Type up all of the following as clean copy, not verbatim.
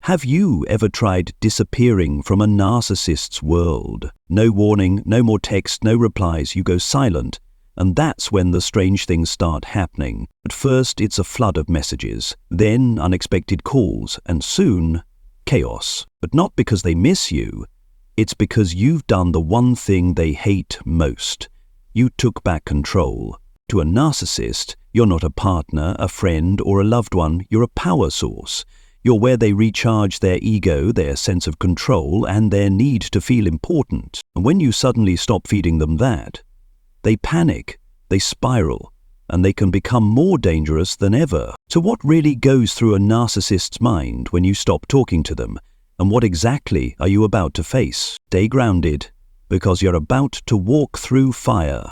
Have you ever tried disappearing from a narcissist's world? No warning, no more text, no replies, you go silent. And that's when the strange things start happening. At first, it's a flood of messages, then unexpected calls, and soon, chaos. But not because they miss you. It's because you've done the one thing they hate most. You took back control. To a narcissist, you're not a partner, a friend, or a loved one. You're a power source. You're where they recharge their ego, their sense of control, and their need to feel important. And when you suddenly stop feeding them that, they panic, they spiral, and they can become more dangerous than ever. So what really goes through a narcissist's mind when you stop talking to them? And what exactly are you about to face? Stay grounded, because you're about to walk through fire.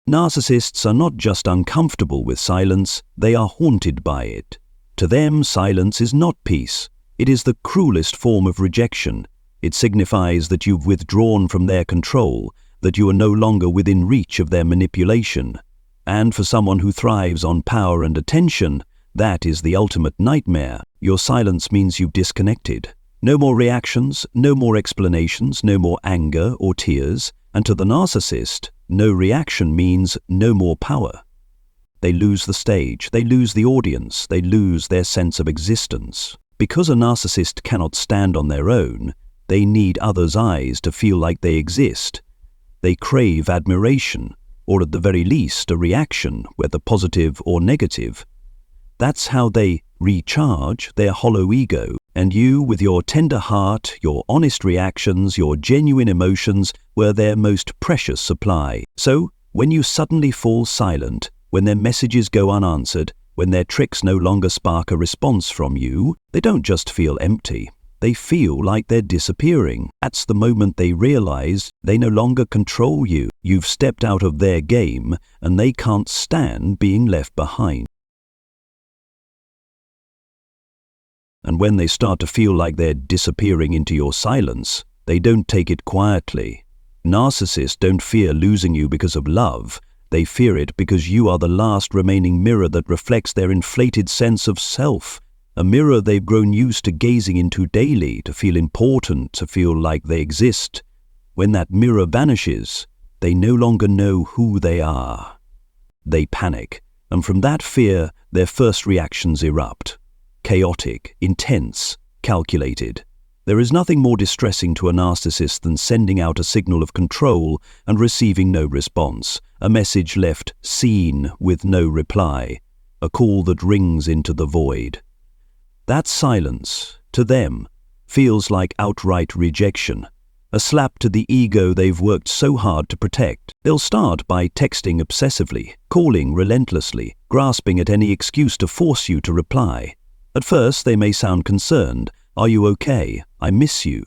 Narcissists are not just uncomfortable with silence, they are haunted by it. To them, silence is not peace. It is the cruelest form of rejection. It signifies that you've withdrawn from their control, that you are no longer within reach of their manipulation. And for someone who thrives on power and attention, that is the ultimate nightmare. Your silence means you've disconnected. No more reactions, no more explanations, no more anger or tears. And to the narcissist, no reaction means no more power. They lose the stage, they lose the audience, they lose their sense of existence. Because a narcissist cannot stand on their own, they need others' eyes to feel like they exist. They crave admiration, or at the very least a reaction, whether positive or negative. That's how they recharge their hollow ego, and you, with your tender heart, your honest reactions, your genuine emotions, were their most precious supply. So, when you suddenly fall silent, when their messages go unanswered, when their tricks no longer spark a response from you, they don't just feel empty. They feel like they're disappearing. That's the moment they realize they no longer control you. You've stepped out of their game, and they can't stand being left behind. And when they start to feel like they're disappearing into your silence, they don't take it quietly. Narcissists don't fear losing you because of love. They fear it because you are the last remaining mirror that reflects their inflated sense of self. A mirror they've grown used to gazing into daily, to feel important, to feel like they exist. When that mirror vanishes, they no longer know who they are. They panic, and from that fear, their first reactions erupt. Chaotic, intense, calculated. There is nothing more distressing to a narcissist than sending out a signal of control and receiving no response, a message left seen with no reply, a call that rings into the void. That silence, to them, feels like outright rejection, a slap to the ego they've worked so hard to protect. They'll start by texting obsessively, calling relentlessly, grasping at any excuse to force you to reply. At first, they may sound concerned. Are you okay? I miss you.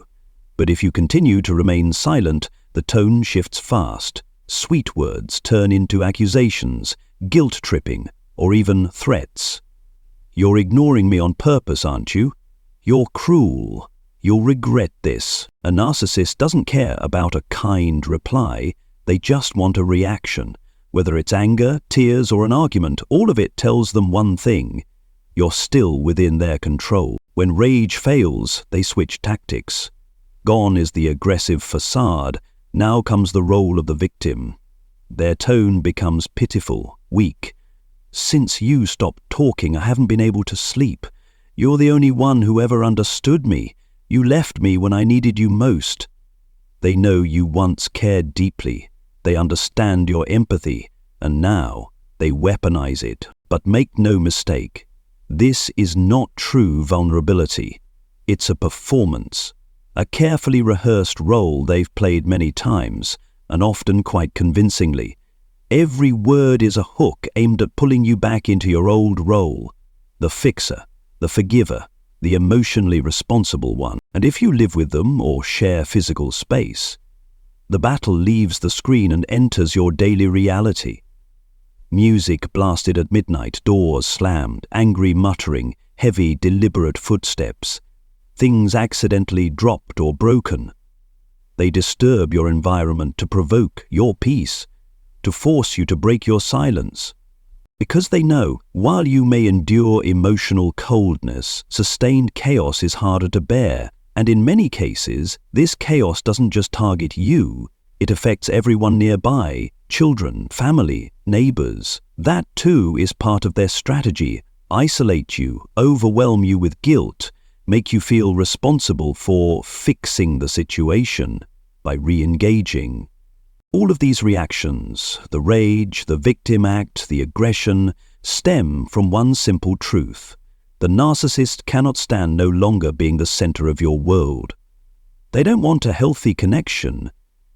But if you continue to remain silent, the tone shifts fast. Sweet words turn into accusations, guilt-tripping, or even threats. You're ignoring me on purpose, aren't you? You're cruel. You'll regret this. A narcissist doesn't care about a kind reply. They just want a reaction. Whether it's anger, tears, or an argument, all of it tells them one thing. You're still within their control. When rage fails, they switch tactics. Gone is the aggressive facade. Now comes the role of the victim. Their tone becomes pitiful, weak. Since you stopped talking, I haven't been able to sleep. You're the only one who ever understood me. You left me when I needed you most. They know you once cared deeply. They understand your empathy, and now they weaponize it. But make no mistake, this is not true vulnerability. It's a performance, a carefully rehearsed role they've played many times, and often quite convincingly. Every word is a hook aimed at pulling you back into your old role, the fixer, the forgiver, the emotionally responsible one. And if you live with them or share physical space, the battle leaves the screen and enters your daily reality. Music blasted at midnight, doors slammed, angry muttering, heavy, deliberate footsteps, things accidentally dropped or broken. They disturb your environment to provoke your peace, to force you to break your silence. Because they know, while you may endure emotional coldness, sustained chaos is harder to bear, and in many cases, this chaos doesn't just target you, it affects everyone nearby, children, family, neighbors. That too is part of their strategy. Isolate you, overwhelm you with guilt, make you feel responsible for fixing the situation by re-engaging. All of these reactions, the rage, the victim act, the aggression, stem from one simple truth. The narcissist cannot stand no longer being the center of your world. They don't want a healthy connection.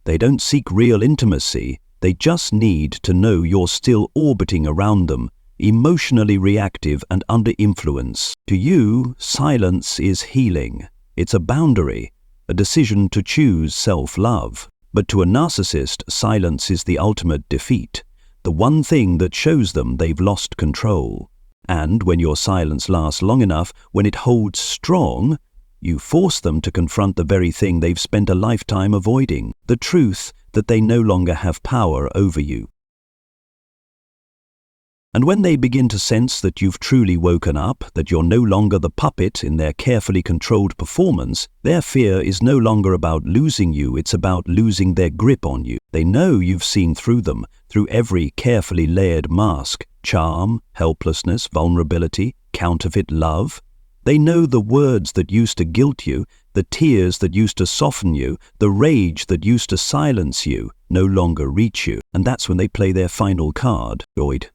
They don't seek real intimacy. They just need to know you're still orbiting around them, emotionally reactive and under influence. To you, silence is healing. It's a boundary, a decision to choose self-love. But to a narcissist, silence is the ultimate defeat, the one thing that shows them they've lost control. And when your silence lasts long enough, when it holds strong, you force them to confront the very thing they've spent a lifetime avoiding, the truth that they no longer have power over you. And when they begin to sense that you've truly woken up, that you're no longer the puppet in their carefully controlled performance, their fear is no longer about losing you, it's about losing their grip on you. They know you've seen through them, through every carefully layered mask, charm, helplessness, vulnerability, counterfeit love. They know the words that used to guilt you, the tears that used to soften you, the rage that used to silence you, no longer reach you. And that's when they play their final card, Freud.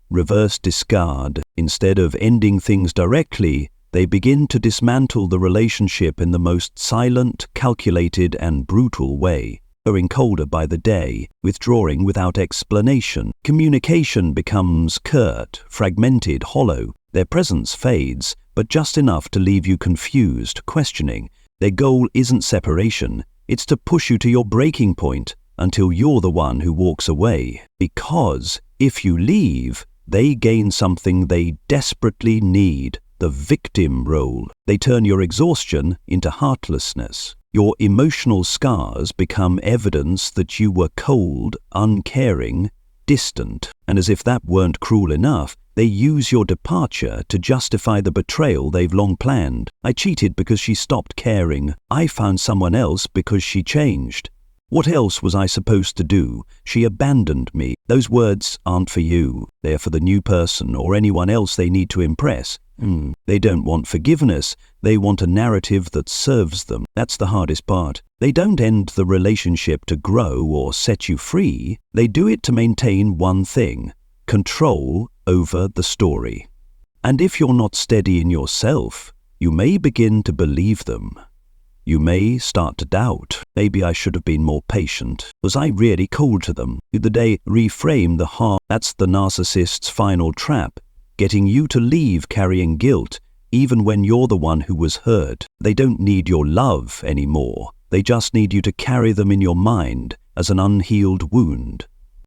Reverse discard. Instead of ending things directly, they begin to dismantle the relationship in the most silent, calculated, and brutal way, growing colder by the day, withdrawing without explanation. Communication becomes curt, fragmented, hollow. Their presence fades, but just enough to leave you confused, questioning. Their goal isn't separation, it's to push you to your breaking point until you're the one who walks away. Because if you leave, they gain something they desperately need, the victim role. They turn your exhaustion into heartlessness. Your emotional scars become evidence that you were cold, uncaring, distant. And as if that weren't cruel enough, they use your departure to justify the betrayal they've long planned. I cheated because she stopped caring. I found someone else because she changed. What else was I supposed to do? She abandoned me. Those words aren't for you. They're for the new person or anyone else they need to impress. They don't want forgiveness. They want a narrative that serves them. That's the hardest part. They don't end the relationship to grow or set you free. They do it to maintain one thing: control over the story. And if you're not steady in yourself, you may begin to believe them. You may start to doubt, maybe I should have been more patient. Was I really cold to them? Did they reframe the harm? That's the narcissist's final trap, getting you to leave carrying guilt, even when you're the one who was hurt. They don't need your love anymore. They just need you to carry them in your mind as an unhealed wound.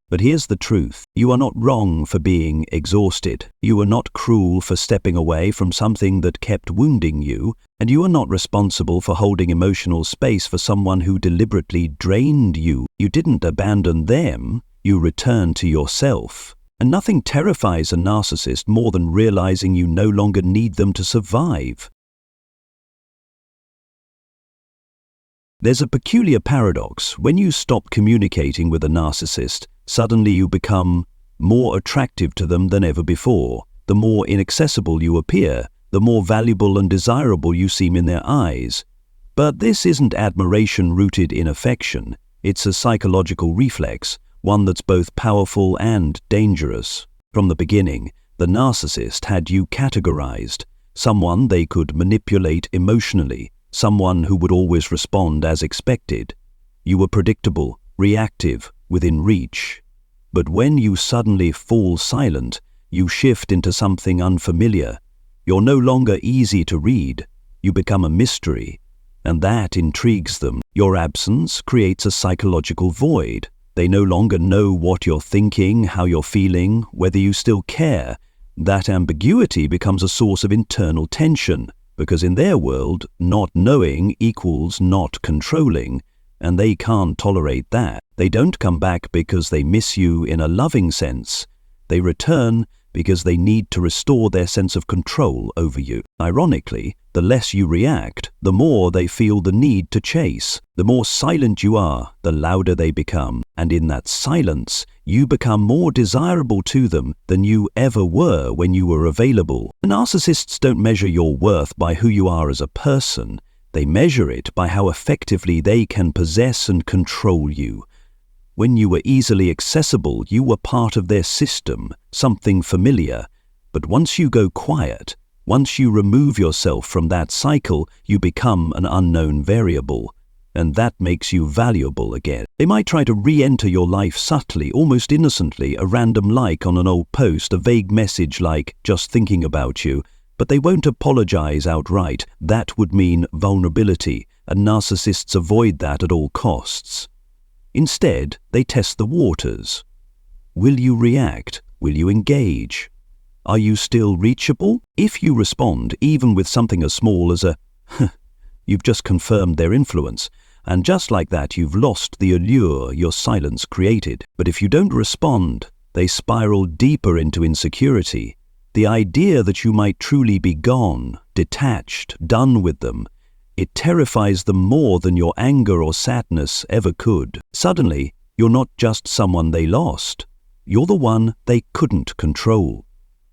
But here's the truth. You are not wrong for being exhausted. You are not cruel for stepping away from something that kept wounding you, and you are not responsible for holding emotional space for someone who deliberately drained you. You didn't abandon them, you returned to yourself. And nothing terrifies a narcissist more than realizing you no longer need them to survive. There's a peculiar paradox. When you stop communicating with a narcissist, suddenly you become more attractive to them than ever before. The more inaccessible you appear, the more valuable and desirable you seem in their eyes. But this isn't admiration rooted in affection. It's a psychological reflex, one that's both powerful and dangerous. From the beginning, the narcissist had you categorized, someone they could manipulate emotionally, someone who would always respond as expected. You were predictable, reactive, within reach. But when you suddenly fall silent, you shift into something unfamiliar. You're no longer easy to read. You become a mystery, and that intrigues them. Your absence creates a psychological void. They no longer know what you're thinking, how you're feeling, whether you still care. That ambiguity becomes a source of internal tension, because in their world, not knowing equals not controlling, and they can't tolerate that. They don't come back because they miss you in a loving sense. They return because they need to restore their sense of control over you. Ironically, the less you react, the more they feel the need to chase. The more silent you are, the louder they become. And in that silence, you become more desirable to them than you ever were when you were available. Narcissists don't measure your worth by who you are as a person. They measure it by how effectively they can possess and control you. When you were easily accessible, you were part of their system, something familiar. But once you go quiet, once you remove yourself from that cycle, you become an unknown variable. And that makes you valuable again. They might try to re-enter your life subtly, almost innocently, a random like on an old post, a vague message like, just thinking about you. But they won't apologize outright. That would mean vulnerability, and narcissists avoid that at all costs. Instead, they test the waters. Will you react? Will you engage? Are you still reachable? If you respond, even with something as small as a you've just confirmed their influence, and just like that you've lost the allure your silence created. But if you don't respond, they spiral deeper into insecurity. The idea that you might truly be gone, detached, done with them, it terrifies them more than your anger or sadness ever could. Suddenly, you're not just someone they lost. You're the one they couldn't control.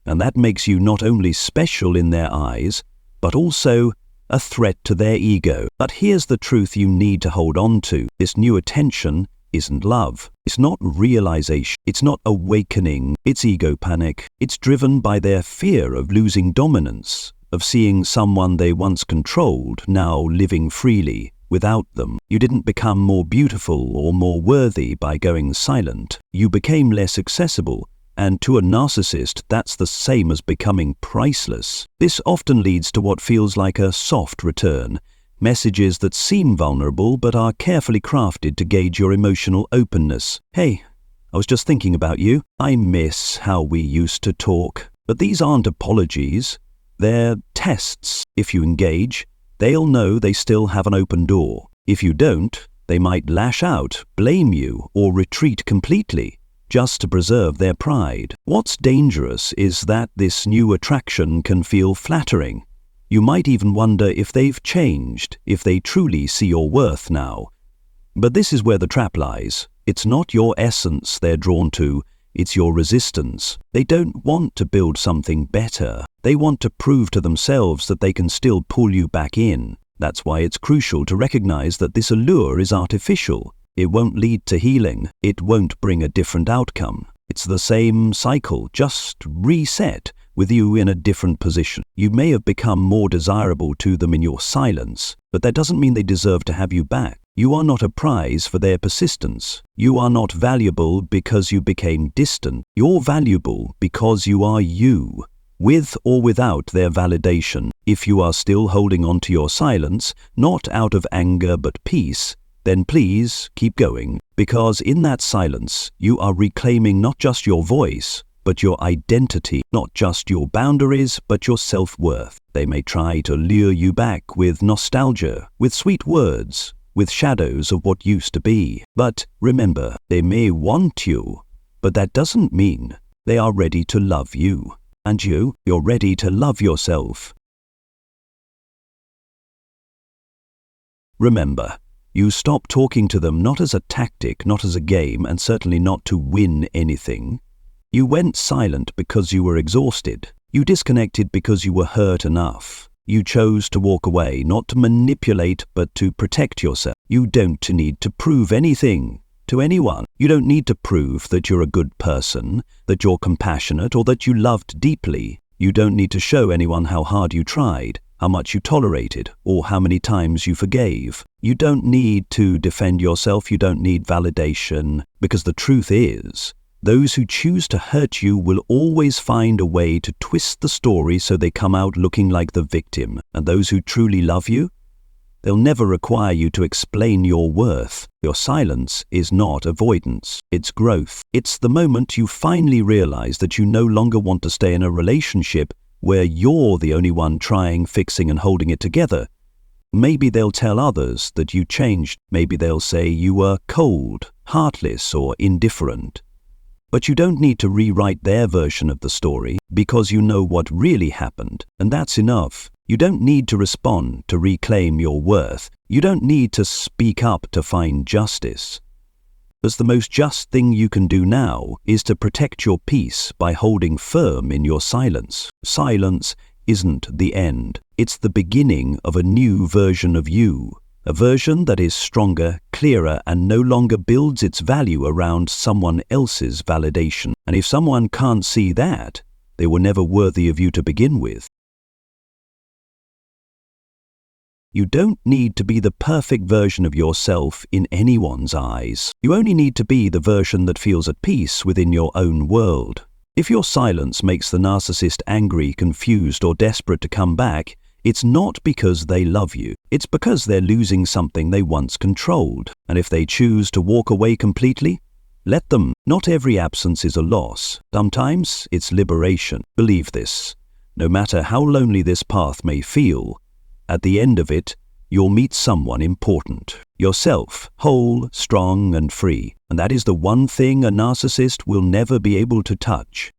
And that makes you not only special in their eyes, but also a threat to their ego. But here's the truth you need to hold on to. This new attention isn't love. It's not realization. It's not awakening. It's ego panic. It's driven by their fear of losing dominance, of seeing someone they once controlled now living freely without them. You didn't become more beautiful or more worthy by going silent. You became less accessible, and to a narcissist, that's the same as becoming priceless. This often leads to what feels like a soft return, messages that seem vulnerable but are carefully crafted to gauge your emotional openness. Hey, I was just thinking about you. I miss how we used to talk. But these aren't apologies. They're tests. If you engage, they'll know they still have an open door. If you don't, they might lash out, blame you, or retreat completely, just to preserve their pride. What's dangerous is that this new attraction can feel flattering. You might even wonder if they've changed, if they truly see your worth now. But this is where the trap lies. It's not your essence they're drawn to, it's your resistance. They don't want to build something better. They want to prove to themselves that they can still pull you back in. That's why it's crucial to recognize that this allure is artificial. It won't lead to healing. It won't bring a different outcome. It's the same cycle, just reset, with you in a different position. You may have become more desirable to them in your silence, but that doesn't mean they deserve to have you back. You are not a prize for their persistence. You are not valuable because you became distant. You're valuable because you are you, with or without their validation. If you are still holding on to your silence, not out of anger but peace, then please keep going, because in that silence, you are reclaiming not just your voice, but your identity, not just your boundaries, but your self-worth. They may try to lure you back with nostalgia, with sweet words, with shadows of what used to be. But remember, they may want you, but that doesn't mean they are ready to love you. And you're ready to love yourself. Remember, you stop talking to them not as a tactic, not as a game, and certainly not to win anything. You went silent because you were exhausted. You disconnected because you were hurt enough. You chose to walk away, not to manipulate, but to protect yourself. You don't need to prove anything to anyone. You don't need to prove that you're a good person, that you're compassionate, or that you loved deeply. You don't need to show anyone how hard you tried, how much you tolerated, or how many times you forgave. You don't need to defend yourself. You don't need validation, because the truth is, those who choose to hurt you will always find a way to twist the story so they come out looking like the victim. And those who truly love you, they'll never require you to explain your worth. Your silence is not avoidance, it's growth. It's the moment you finally realize that you no longer want to stay in a relationship where you're the only one trying, fixing, and holding it together. Maybe they'll tell others that you changed. Maybe they'll say you were cold, heartless, or indifferent. But you don't need to rewrite their version of the story because you know what really happened, and that's enough. You don't need to respond to reclaim your worth. You don't need to speak up to find justice. As the most just thing you can do now is to protect your peace by holding firm in your silence. Silence isn't the end. It's the beginning of a new version of you. A version that is stronger, clearer, and no longer builds its value around someone else's validation. And if someone can't see that, they were never worthy of you to begin with. You don't need to be the perfect version of yourself in anyone's eyes. You only need to be the version that feels at peace within your own world. If your silence makes the narcissist angry, confused, or desperate to come back, it's not because they love you. It's because they're losing something they once controlled. And if they choose to walk away completely, let them. Not every absence is a loss. Sometimes it's liberation. Believe this. No matter how lonely this path may feel, at the end of it, you'll meet someone important. Yourself, whole, strong, and free. And that is the one thing a narcissist will never be able to touch.